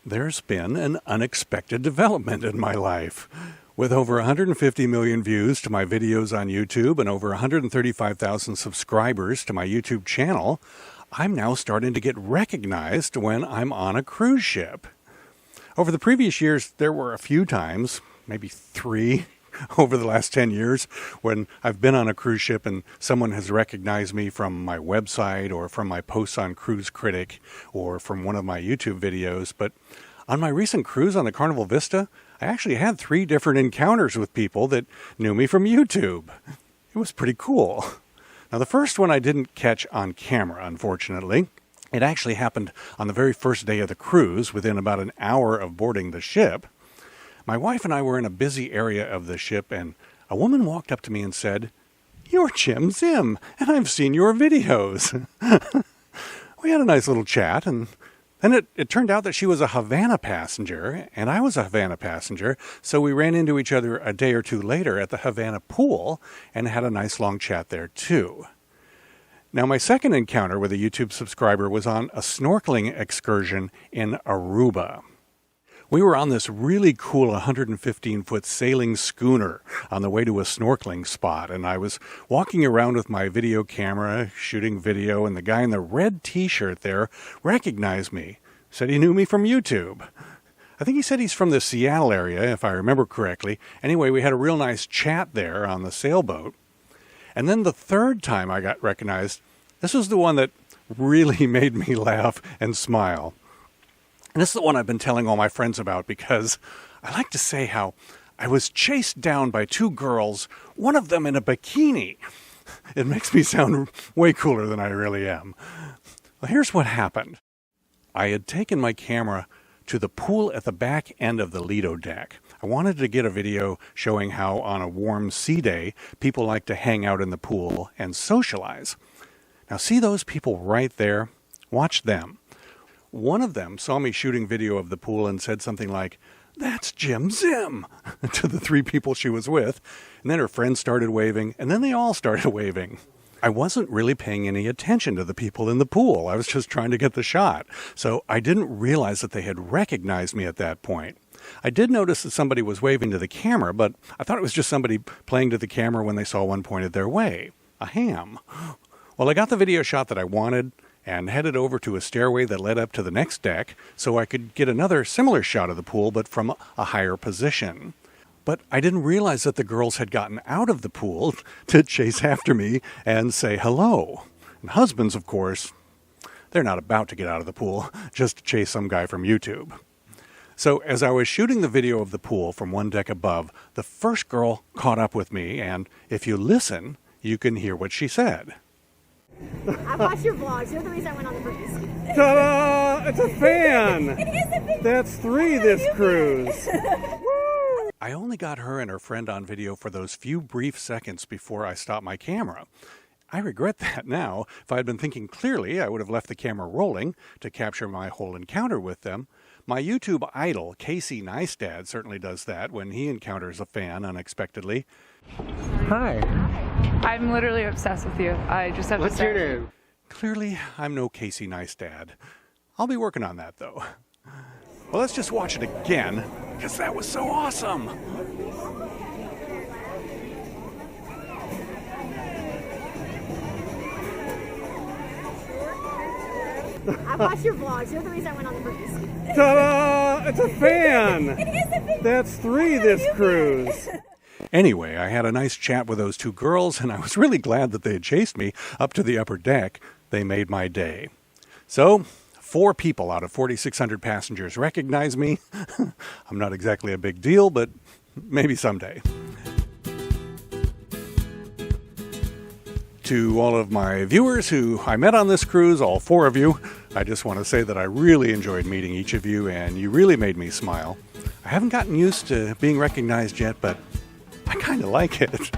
There's been an unexpected development in my life. With over 150 million views to my videos on YouTube and over 135,000 subscribers to my YouTube channel, I'm now starting to get recognized when I'm on a cruise ship. Over the previous years, there were a few times, maybe 3 over the last 10 years, when I've been on a cruise ship and someone has recognized me from my website or from my posts on Cruise Critic or from one of my YouTube videos. But on my recent cruise on the Carnival Vista, I actually had 3 different encounters with people that knew me from YouTube. It was pretty cool. Now, the first one I didn't catch on camera, unfortunately. It actually happened on the very first day of the cruise, within about an hour of boarding the ship. My wife and I were in a busy area of the ship, and a woman walked up to me and said, "You're Jim Zim, and I've seen your videos." We had a nice little chat, and then it turned out that she was a Havana passenger, and I was a Havana passenger, so we ran into each other a day or 2 later at the Havana pool and had a nice long chat there too. Now, my second encounter with a YouTube subscriber was on a snorkeling excursion in Aruba. We were on this really cool 115-foot sailing schooner on the way to a snorkeling spot, and I was walking around with my video camera, shooting video, and the guy in the red t-shirt there recognized me, said he knew me from YouTube. I think he said he's from the Seattle area, if I remember correctly. Anyway, we had a real nice chat there on the sailboat. And then the third time I got recognized, this was the one that really made me laugh and smile. And this is the one I've been telling all my friends about because I like to say how I was chased down by 2 girls, one of them in a bikini. It makes me sound way cooler than I really am. Well, here's what happened. I had taken my camera to the pool at the back end of the Lido deck. I wanted to get a video showing how on a warm sea day, people like to hang out in the pool and socialize. Now, see those people right there? Watch them. One of them saw me shooting video of the pool and said something like, "That's Jim Zim," to the 3 people she was with. And then her friends started waving, and then they all started waving. I wasn't really paying any attention to the people in the pool. I was just trying to get the shot. So I didn't realize that they had recognized me at that point. I did notice that somebody was waving to the camera, but I thought it was just somebody playing to the camera when they saw one pointed their way. A ham. Well, I got the video shot that I wanted and headed over to a stairway that led up to the next deck so I could get another similar shot of the pool, but from a higher position. But I didn't realize that the girls had gotten out of the pool to chase after me and say hello. And husbands, of course, they're not about to get out of the pool just to chase some guy from YouTube. So as I was shooting the video of the pool from one deck above, the first girl caught up with me, and if you listen, you can hear what she said. I watched your vlogs. You're the reason I went on the cruise. Ta-da! It's a fan! It is a big That's 3 this cruise. I only got her and her friend on video for those few brief seconds before I stopped my camera. I regret that now. If I had been thinking clearly, I would have left the camera rolling to capture my whole encounter with them. My YouTube idol, Casey Neistat, certainly does that when he encounters a fan unexpectedly. Hi. I'm literally obsessed with you. I just have to say. What's your name? Clearly, I'm no Casey Neistat. I'll be working on that, though. Well, let's just watch it again, because that was so awesome. I watched your vlogs. You're the reason I went on the cruise. Ta-da! It's a fan! It is a big That's 3 this cruise. Anyway, I had a nice chat with those 2 girls, and I was really glad that they had chased me up to the upper deck. They made my day. So, 4 people out of 4,600 passengers recognize me. I'm not exactly a big deal, but maybe someday. To all of my viewers who I met on this cruise, all 4 of you, I just want to say that I really enjoyed meeting each of you, and you really made me smile. I haven't gotten used to being recognized yet, but I kind of like it.